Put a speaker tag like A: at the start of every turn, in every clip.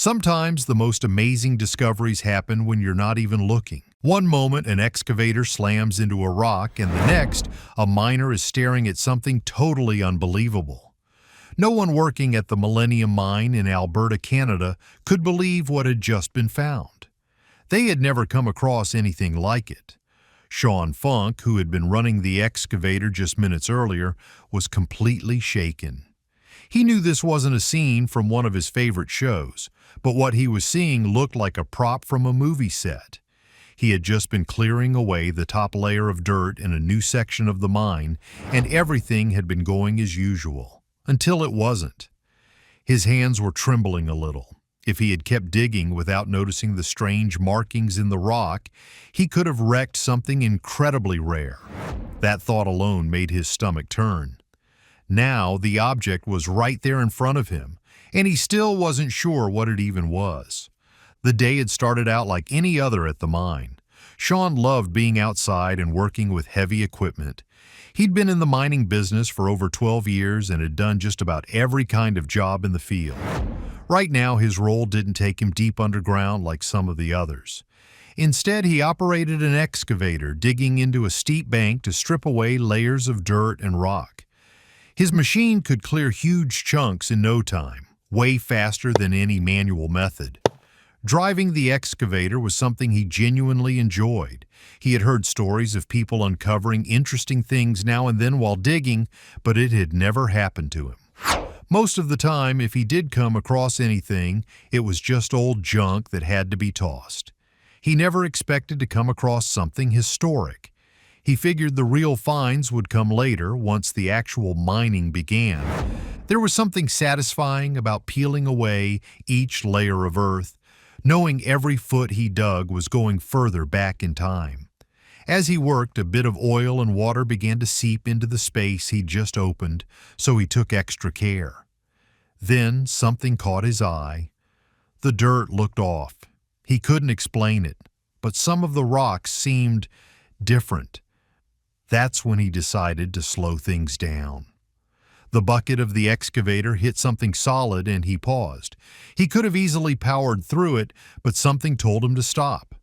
A: Sometimes the most amazing discoveries happen when you're not even looking. One moment, an excavator slams into a rock, and the next, a miner is staring at something totally unbelievable. No one working at the Millennium Mine in Alberta, Canada, could believe what had just been found. They had never come across anything like it. Sean Funk, who had been running the excavator just minutes earlier, was completely shaken. He knew this wasn't a scene from one of his favorite shows, but what he was seeing looked like a prop from a movie set. He had just been clearing away the top layer of dirt in a new section of the mine, and everything had been going as usual, until it wasn't. His hands were trembling a little. If he had kept digging without noticing the strange markings in the rock, he could have wrecked something incredibly rare. That thought alone made his stomach turn. Now the object was right there in front of him, and he still wasn't sure what it even was. The day had started out like any other at the mine. Sean loved being outside and working with heavy equipment. He'd been in the mining business for over 12 years and had done just about every kind of job in the field. Right now, his role didn't take him deep underground like some of the others. Instead, he operated an excavator, digging into a steep bank to strip away layers of dirt and rock. His machine could clear huge chunks in no time, way faster than any manual method. Driving the excavator was something he genuinely enjoyed. He had heard stories of people uncovering interesting things now and then while digging, but it had never happened to him. Most of the time, if he did come across anything, it was just old junk that had to be tossed. He never expected to come across something historic. He figured the real finds would come later, once the actual mining began. There was something satisfying about peeling away each layer of earth, knowing every foot he dug was going further back in time. As he worked, a bit of oil and water began to seep into the space he'd just opened, so he took extra care. Then something caught his eye. The dirt looked off. He couldn't explain it, but some of the rocks seemed different. That's when he decided to slow things down. The bucket of the excavator hit something solid and he paused. He could have easily powered through it, but something told him to stop.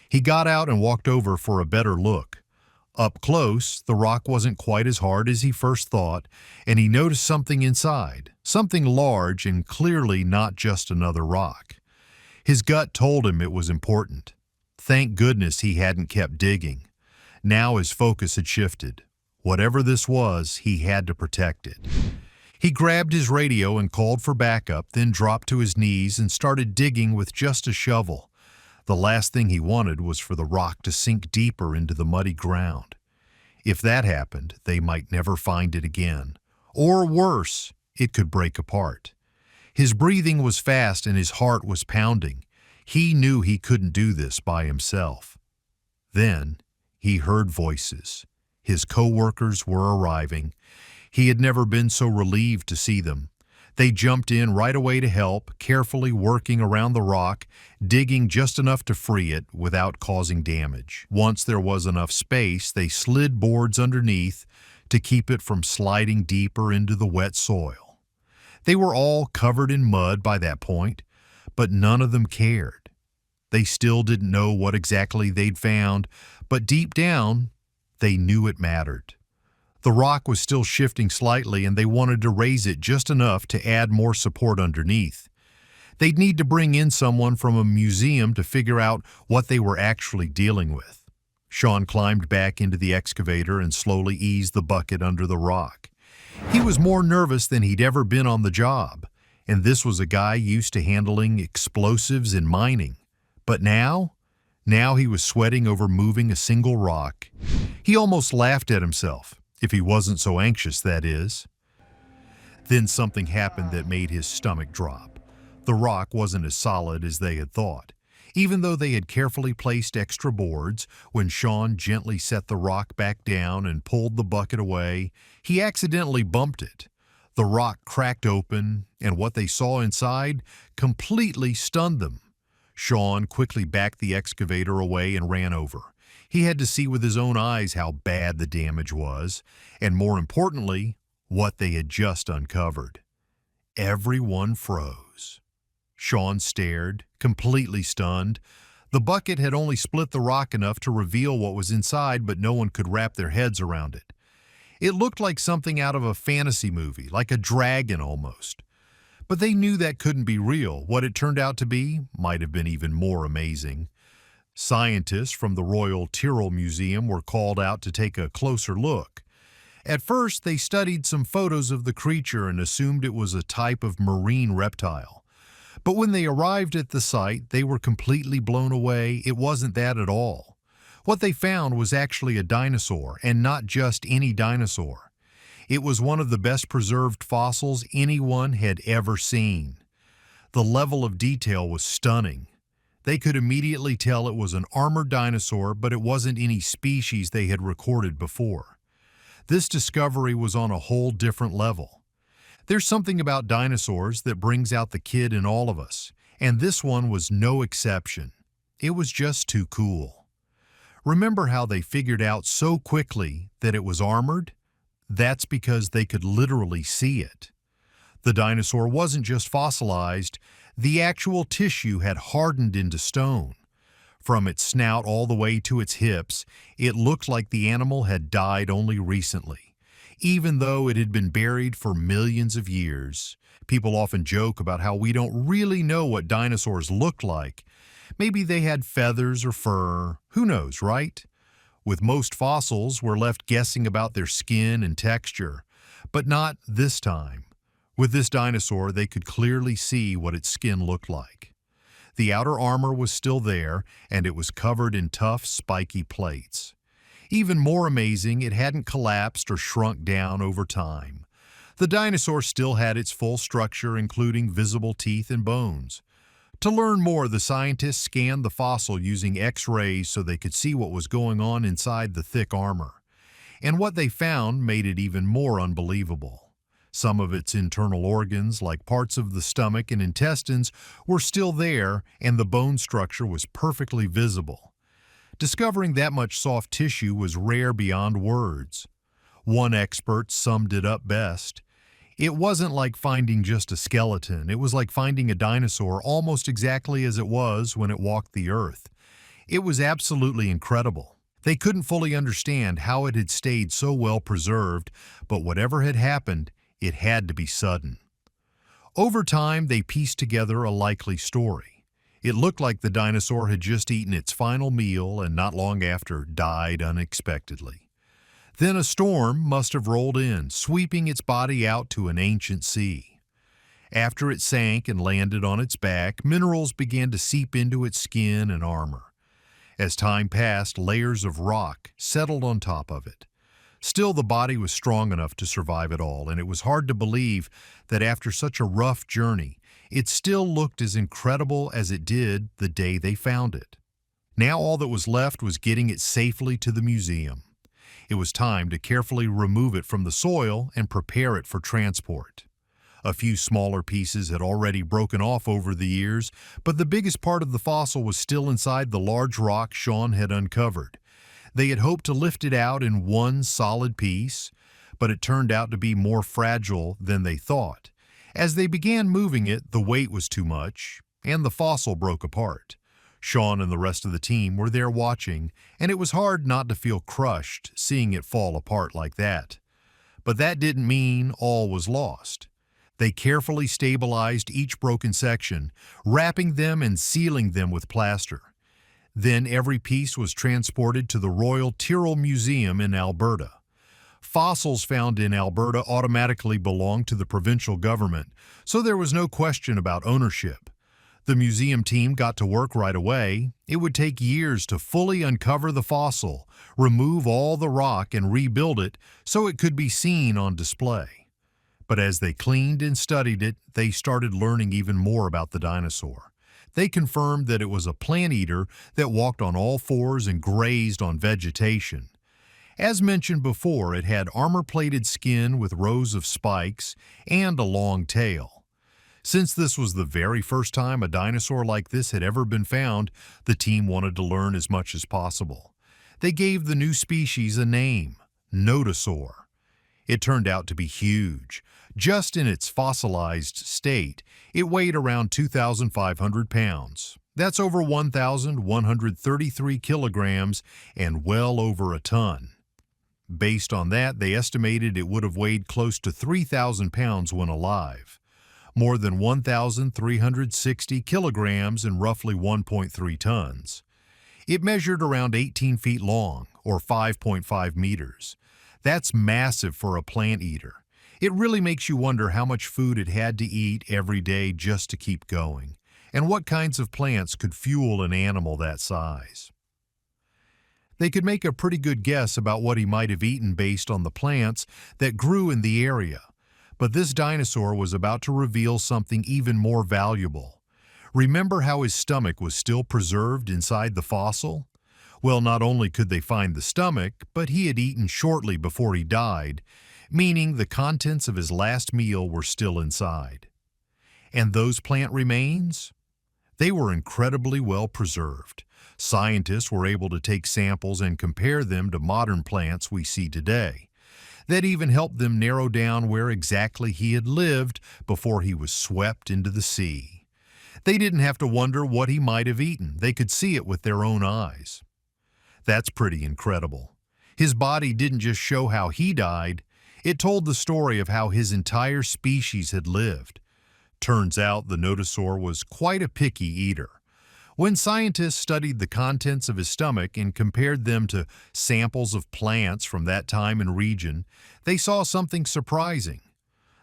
A: He got out and walked over for a better look. Up close, the rock wasn't quite as hard as he first thought, and he noticed something inside, something large and clearly not just another rock. His gut told him it was important. Thank goodness he hadn't kept digging. Now his focus had shifted. Whatever this was, he had to protect it. He grabbed his radio and called for backup, then dropped to his knees and started digging with just a shovel. The last thing he wanted was for the rock to sink deeper into the muddy ground. If that happened, they might never find it again. Or worse, it could break apart. His breathing was fast and his heart was pounding. He knew he couldn't do this by himself. Then he heard voices. His co-workers were arriving. He had never been so relieved to see them. They jumped in right away to help, carefully working around the rock, digging just enough to free it without causing damage. Once there was enough space, they slid boards underneath to keep it from sliding deeper into the wet soil. They were all covered in mud by that point, but none of them cared. They still didn't know what exactly they'd found, but deep down, they knew it mattered. The rock was still shifting slightly, and they wanted to raise it just enough to add more support underneath. They'd need to bring in someone from a museum to figure out what they were actually dealing with. Sean climbed back into the excavator and slowly eased the bucket under the rock. He was more nervous than he'd ever been on the job, and this was a guy used to handling explosives in mining. But now he was sweating over moving a single rock. He almost laughed at himself, if he wasn't so anxious, that is. Then something happened that made his stomach drop. The rock wasn't as solid as they had thought. Even though they had carefully placed extra boards, when Sean gently set the rock back down and pulled the bucket away, he accidentally bumped it. The rock cracked open, and what they saw inside completely stunned them. Sean quickly backed the excavator away and ran over. He had to see with his own eyes how bad the damage was, and more importantly, what they had just uncovered. Everyone froze. Sean stared, completely stunned. The bucket had only split the rock enough to reveal what was inside, but no one could wrap their heads around it. It looked like something out of a fantasy movie, like a dragon almost. But they knew that couldn't be real. What it turned out to be might have been even more amazing. Scientists from the Royal Tyrrell Museum were called out to take a closer look. At first, they studied some photos of the creature and assumed it was a type of marine reptile. But when they arrived at the site, they were completely blown away. It wasn't that at all. What they found was actually a dinosaur, and not just any dinosaur. It was one of the best preserved fossils anyone had ever seen. The level of detail was stunning. They could immediately tell it was an armored dinosaur, but it wasn't any species they had recorded before. This discovery was on a whole different level. There's something about dinosaurs that brings out the kid in all of us, and this one was no exception. It was just too cool. Remember how they figured out so quickly that it was armored? That's because they could literally see it. The dinosaur wasn't just fossilized, the actual tissue had hardened into stone. From its snout all the way to its hips, it looked like the animal had died only recently. Even though it had been buried for millions of years. People often joke about how we don't really know what dinosaurs looked like. Maybe they had feathers or fur. Who knows, right? With most fossils, we're left guessing about their skin and texture. But not this time. With this dinosaur, they could clearly see what its skin looked like. The outer armor was still there, and it was covered in tough, spiky plates. Even more amazing, it hadn't collapsed or shrunk down over time. The dinosaur still had its full structure, including visible teeth and bones. To learn more, the scientists scanned the fossil using X-rays so they could see what was going on inside the thick armor. And what they found made it even more unbelievable. Some of its internal organs, like parts of the stomach and intestines, were still there, and the bone structure was perfectly visible. Discovering that much soft tissue was rare beyond words. One expert summed it up best. It wasn't like finding just a skeleton. It was like finding a dinosaur almost exactly as it was when it walked the earth. It was absolutely incredible. They couldn't fully understand how it had stayed so well preserved, but whatever had happened, it had to be sudden. Over time, they pieced together a likely story. It looked like the dinosaur had just eaten its final meal and not long after died unexpectedly. Then a storm must have rolled in, sweeping its body out to an ancient sea. After it sank and landed on its back, minerals began to seep into its skin and armor. As time passed, layers of rock settled on top of it. Still, the body was strong enough to survive it all, and it was hard to believe that after such a rough journey, it still looked as incredible as it did the day they found it. Now all that was left was getting it safely to the museum. It was time to carefully remove it from the soil and prepare it for transport. A few smaller pieces had already broken off over the years, but the biggest part of the fossil was still inside the large rock Sean had uncovered. They had hoped to lift it out in one solid piece, but it turned out to be more fragile than they thought. As they began moving it, the weight was too much, and the fossil broke apart. Sean and the rest of the team were there watching, and it was hard not to feel crushed seeing it fall apart like that. But that didn't mean all was lost. They carefully stabilized each broken section, wrapping them and sealing them with plaster. Then every piece was transported to the Royal Tyrrell Museum in Alberta. Fossils found in Alberta automatically belonged to the provincial government, so there was no question about ownership. The museum team got to work right away. It would take years to fully uncover the fossil, remove all the rock, and rebuild it so it could be seen on display. But as they cleaned and studied it, they started learning even more about the dinosaur. They confirmed that it was a plant eater that walked on all fours and grazed on vegetation. As mentioned before, it had armor-plated skin with rows of spikes and a long tail. Since this was the very first time a dinosaur like this had ever been found, the team wanted to learn as much as possible. They gave the new species a name, Notasaur. It turned out to be huge. Just in its fossilized state, it weighed around 2,500 pounds. That's over 1,133 kilograms and well over a ton. Based on that, they estimated it would have weighed close to 3,000 pounds when alive, more than 1,360 kilograms and roughly 1.3 tons. It measured around 18 feet long, or 5.5 meters. That's massive for a plant eater. It really makes you wonder how much food it had to eat every day just to keep going, and what kinds of plants could fuel an animal that size. They could make a pretty good guess about what he might have eaten based on the plants that grew in the area, but this dinosaur was about to reveal something even more valuable. Remember how his stomach was still preserved inside the fossil? Well, not only could they find the stomach, but he had eaten shortly before he died, meaning the contents of his last meal were still inside. And those plant remains? They were incredibly well preserved. Scientists were able to take samples and compare them to modern plants we see today. That even helped them narrow down where exactly he had lived before he was swept into the sea. They didn't have to wonder what he might have eaten. They could see it with their own eyes. That's pretty incredible. His body didn't just show how he died, it told the story of how his entire species had lived. Turns out the Notasaur was quite a picky eater. When scientists studied the contents of his stomach and compared them to samples of plants from that time and region, they saw something surprising.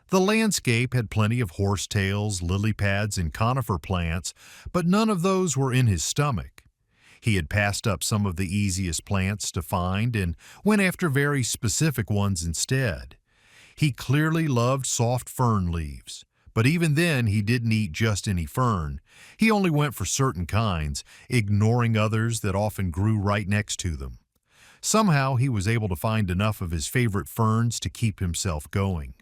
A: The landscape had plenty of horsetails, lily pads, and conifer plants, but none of those were in his stomach. He had passed up some of the easiest plants to find and went after very specific ones instead. He clearly loved soft fern leaves. But even then, he didn't eat just any fern. He only went for certain kinds, ignoring others that often grew right next to them. Somehow, he was able to find enough of his favorite ferns to keep himself going.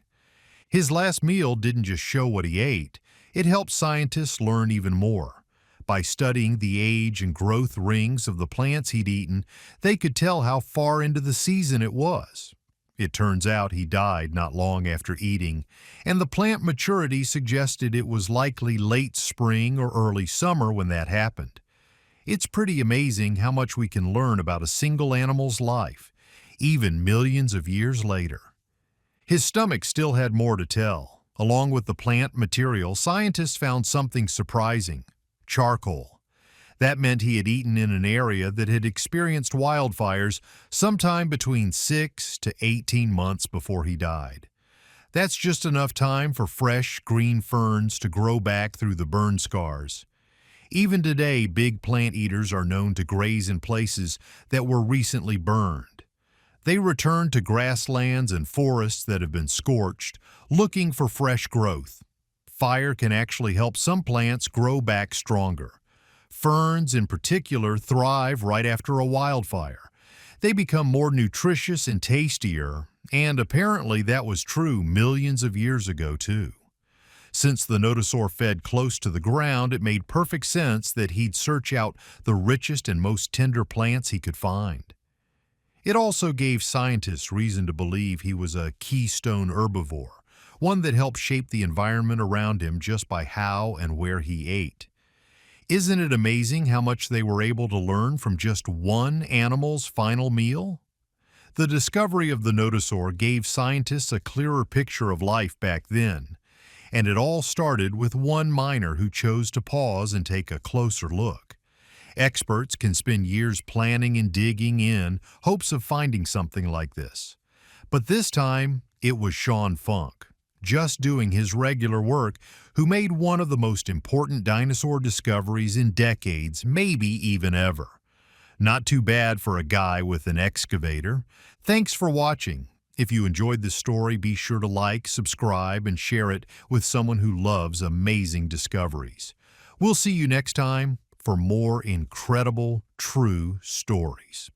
A: His last meal didn't just show what he ate, it helped scientists learn even more. By studying the age and growth rings of the plants he'd eaten, they could tell how far into the season it was. It turns out he died not long after eating, and the plant maturity suggested it was likely late spring or early summer when that happened. It's pretty amazing how much we can learn about a single animal's life, even millions of years later. His stomach still had more to tell. Along with the plant material, scientists found something surprising: charcoal. That meant he had eaten in an area that had experienced wildfires sometime between 6 to 18 months before he died. That's just enough time for fresh, green ferns to grow back through the burn scars. Even today, big plant eaters are known to graze in places that were recently burned. They return to grasslands and forests that have been scorched, looking for fresh growth. Fire can actually help some plants grow back stronger. Ferns, in particular, thrive right after a wildfire. They become more nutritious and tastier, and apparently that was true millions of years ago, too. Since the Notasaur fed close to the ground, it made perfect sense that he'd search out the richest and most tender plants he could find. It also gave scientists reason to believe he was a keystone herbivore, one that helped shape the environment around him just by how and where he ate. Isn't it amazing how much they were able to learn from just one animal's final meal? The discovery of the Notasaur gave scientists a clearer picture of life back then, and it all started with one miner who chose to pause and take a closer look. Experts can spend years planning and digging in hopes of finding something like this. But this time, it was Sean Funk, just doing his regular work, who made one of the most important dinosaur discoveries in decades, maybe even ever. Not too bad for a guy with an excavator. Thanks for watching. If you enjoyed this story, be sure to like, subscribe, and share it with someone who loves amazing discoveries. We'll see you next time for more incredible, true stories.